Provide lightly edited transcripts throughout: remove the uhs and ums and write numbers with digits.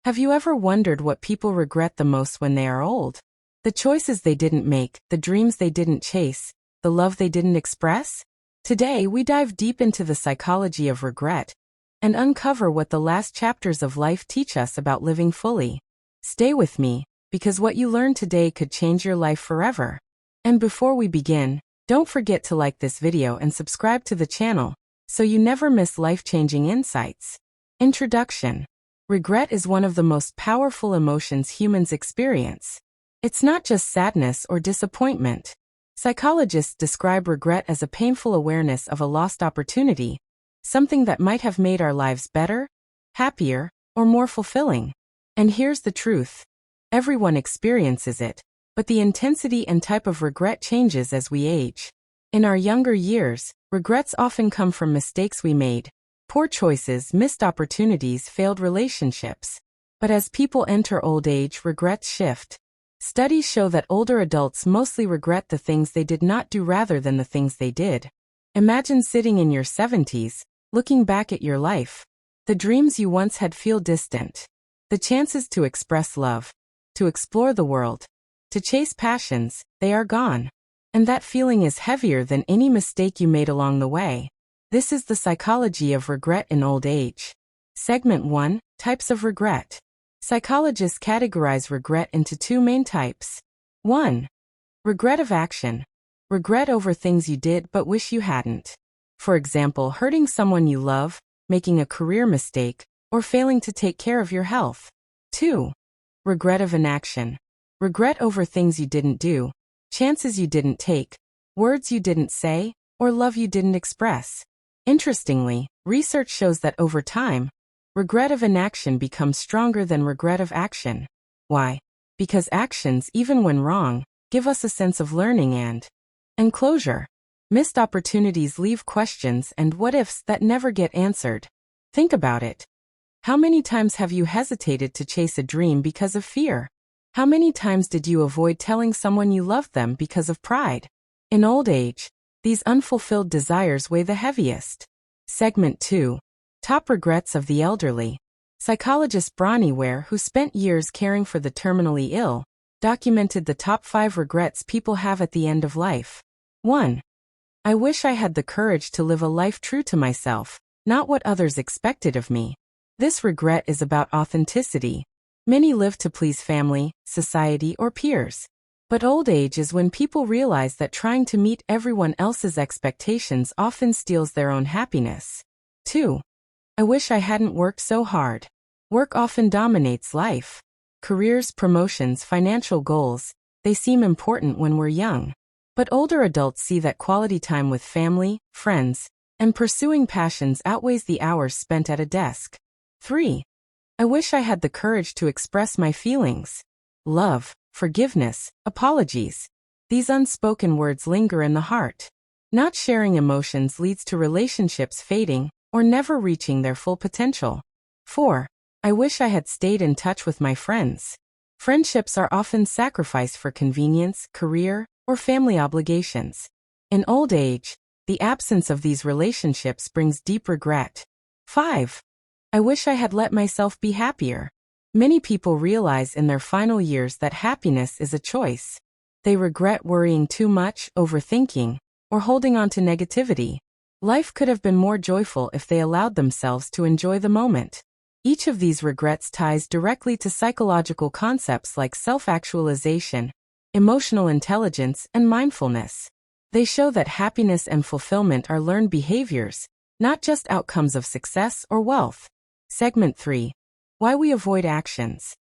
Have you ever wondered what people regret the most when they are old? The choices they didn't make, the dreams they didn't chase, the love they didn't express? Today, we dive deep into the psychology of regret and uncover what the last chapters of life teach us about living fully. Stay with me, because what you learn today could change your life forever. And before we begin, don't forget to like this video and subscribe to the channel so you never miss life-changing insights. Introduction. Regret is one of the most powerful emotions humans experience. It's not just sadness or disappointment. Psychologists describe regret as a painful awareness of a lost opportunity, something that might have made our lives better, happier, or more fulfilling. And here's the truth. Everyone experiences it, but the intensity and type of regret changes as we age. In our younger years, regrets often come from mistakes we made, poor choices, missed opportunities, failed relationships. But as people enter old age, regrets shift. Studies show that older adults mostly regret the things they did not do rather than the things they did. Imagine sitting in your 70s, looking back at your life. The dreams you once had feel distant. The chances to express love, to explore the world, to chase passions, they are gone. And that feeling is heavier than any mistake you made along the way. This is the psychology of regret in old age. Segment 1, Types of Regret. Psychologists categorize regret into two main types. 1. Regret of action. Regret over things you did but wish you hadn't. For example, hurting someone you love, making a career mistake, or failing to take care of your health. 2. Regret of inaction. Regret over things you didn't do, chances you didn't take, words you didn't say, or love you didn't express. Interestingly, research shows that over time, regret of inaction becomes stronger than regret of action. Why? Because actions, even when wrong, give us a sense of learning and closure. Missed opportunities leave questions and what-ifs that never get answered. Think about it. How many times have you hesitated to chase a dream because of fear? How many times did you avoid telling someone you loved them because of pride? In old age, these unfulfilled desires weigh the heaviest. Segment 2. Top Regrets of the Elderly. Psychologist Bronnie Ware, who spent years caring for the terminally ill, documented the top 5 regrets people have at the end of life. 1. I wish I had the courage to live a life true to myself, not what others expected of me. This regret is about authenticity. Many live to please family, society, or peers. But old age is when people realize that trying to meet everyone else's expectations often steals their own happiness. 2. I wish I hadn't worked so hard. Work often dominates life. Careers, promotions, financial goals, they seem important when we're young. But older adults see that quality time with family, friends, and pursuing passions outweighs the hours spent at a desk. 3. I wish I had the courage to express my feelings. Love, forgiveness, apologies. These unspoken words linger in the heart. Not sharing emotions leads to relationships fading or never reaching their full potential. 4. I wish I had stayed in touch with my friends. Friendships are often sacrificed for convenience, career, or family obligations. In old age, the absence of these relationships brings deep regret. 5. I wish I had let myself be happier. Many people realize in their final years that happiness is a choice. They regret worrying too much, overthinking, or holding on to negativity. Life could have been more joyful if they allowed themselves to enjoy the moment. Each of these regrets ties directly to psychological concepts like self-actualization, emotional intelligence, and mindfulness. They show that happiness and fulfillment are learned behaviors, not just outcomes of success or wealth. Segment 3. Why we avoid actions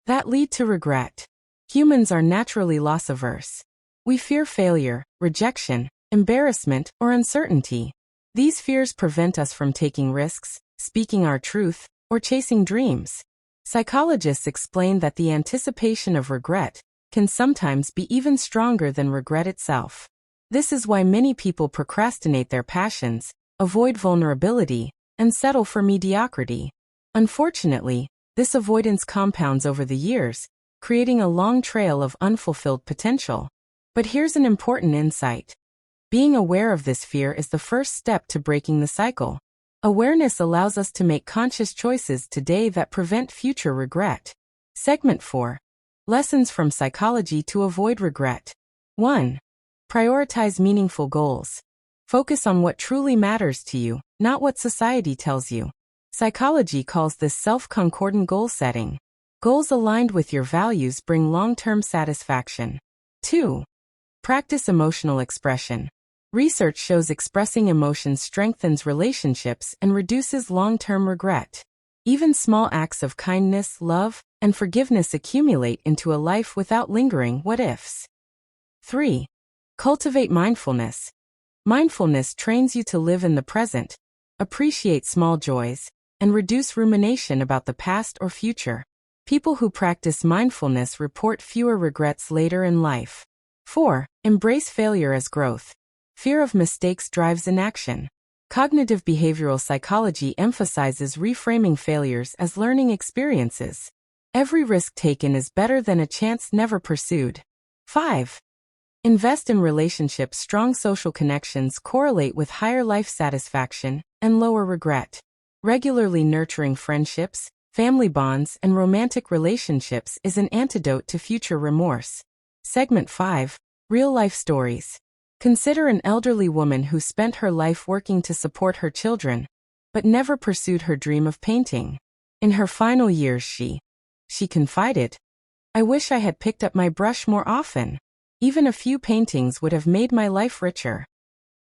that lead to regret. Humans are naturally loss-averse. We fear failure, rejection, embarrassment, or uncertainty. These fears prevent us from taking risks, speaking our truth, or chasing dreams. Psychologists explain that the anticipation of regret can sometimes be even stronger than regret itself. This is why many people procrastinate their passions, avoid vulnerability, and settle for mediocrity. Unfortunately, this avoidance compounds over the years, creating a long trail of unfulfilled potential. But here's an important insight. Being aware of this fear is the first step to breaking the cycle. Awareness allows us to make conscious choices today that prevent future regret. Segment 4. Lessons from psychology to avoid regret. 1. Prioritize meaningful goals. Focus on what truly matters to you, not what society tells you. Psychology calls this self-concordant goal setting. Goals aligned with your values bring long-term satisfaction. 2. Practice emotional expression. Research shows expressing emotions strengthens relationships and reduces long-term regret. Even small acts of kindness, love, and forgiveness accumulate into a life without lingering what-ifs. 3. Cultivate mindfulness. Mindfulness trains you to live in the present, appreciate small joys, and reduce rumination about the past or future. People who practice mindfulness report fewer regrets later in life. 4. Embrace failure as growth. Fear of mistakes drives inaction. Cognitive behavioral psychology emphasizes reframing failures as learning experiences. Every risk taken is better than a chance never pursued. 5. Invest in relationships. Strong social connections correlate with higher life satisfaction and lower regret. Regularly nurturing friendships, family bonds, and romantic relationships is an antidote to future remorse. Segment 5. Real-life stories. Consider an elderly woman who spent her life working to support her children, but never pursued her dream of painting. In her final years she confided, "I wish I had picked up my brush more often. Even a few paintings would have made my life richer."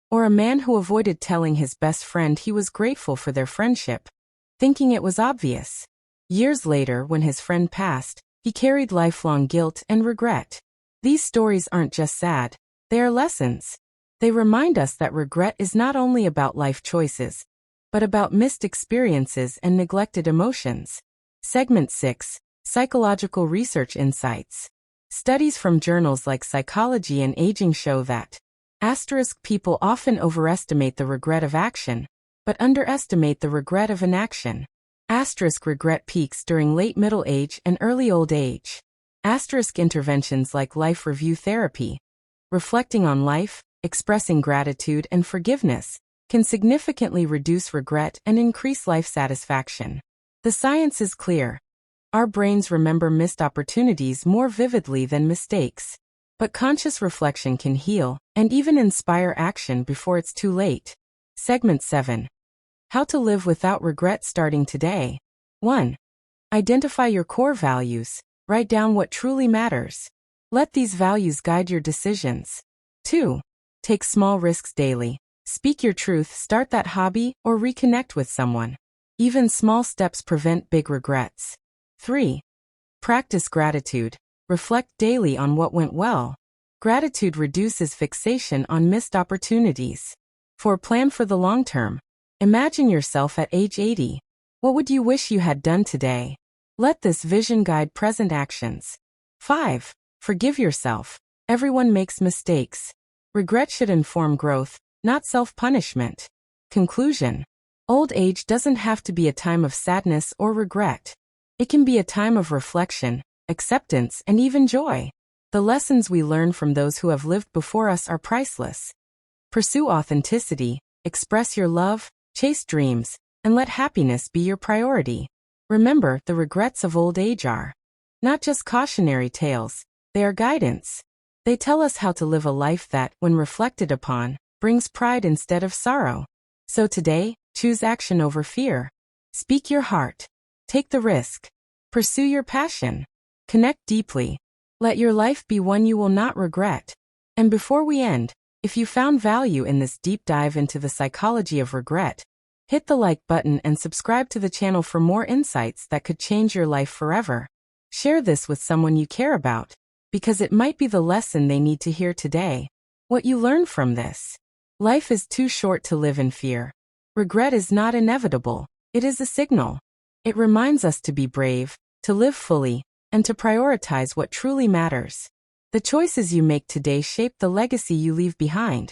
Or a man who avoided telling his best friend he was grateful for their friendship, thinking it was obvious. Years later, when his friend passed, he carried lifelong guilt and regret. These stories aren't just sad. They are lessons. They remind us that regret is not only about life choices, but about missed experiences and neglected emotions. Segment 6. Psychological research insights. Studies from journals like Psychology and Aging show that people often overestimate the regret of action, but underestimate the regret of inaction. Regret peaks during late middle age and early old age. Interventions like life review therapy, reflecting on life, expressing gratitude and forgiveness, can significantly reduce regret and increase life satisfaction. The science is clear. Our brains remember missed opportunities more vividly than mistakes. But conscious reflection can heal and even inspire action before it's too late. Segment 7. How to live without regret starting today. 1. Identify your core values. Write down what truly matters. Let these values guide your decisions. 2. Take small risks daily. Speak your truth, start that hobby, or reconnect with someone. Even small steps prevent big regrets. 3. Practice gratitude. Reflect daily on what went well. Gratitude reduces fixation on missed opportunities. 4. Plan for the long term. Imagine yourself at age 80. What would you wish you had done today? Let this vision guide present actions. 5. Forgive yourself. Everyone makes mistakes. Regret should inform growth, not self-punishment. Conclusion. Old age doesn't have to be a time of sadness or regret. It can be a time of reflection, acceptance, and even joy. The lessons we learn from those who have lived before us are priceless. Pursue authenticity, express your love, chase dreams, and let happiness be your priority. Remember, the regrets of old age are not just cautionary tales, they are guidance. They tell us how to live a life that, when reflected upon, brings pride instead of sorrow. So today, choose action over fear. Speak your heart. Take the risk. Pursue your passion. Connect deeply. Let your life be one you will not regret. And before we end, if you found value in this deep dive into the psychology of regret, hit the like button and subscribe to the channel for more insights that could change your life forever. Share this with someone you care about, because it might be the lesson they need to hear today. What you learn from this. Life is too short to live in fear. Regret is not inevitable, it is a signal. It reminds us to be brave, to live fully, and to prioritize what truly matters. The choices you make today shape the legacy you leave behind.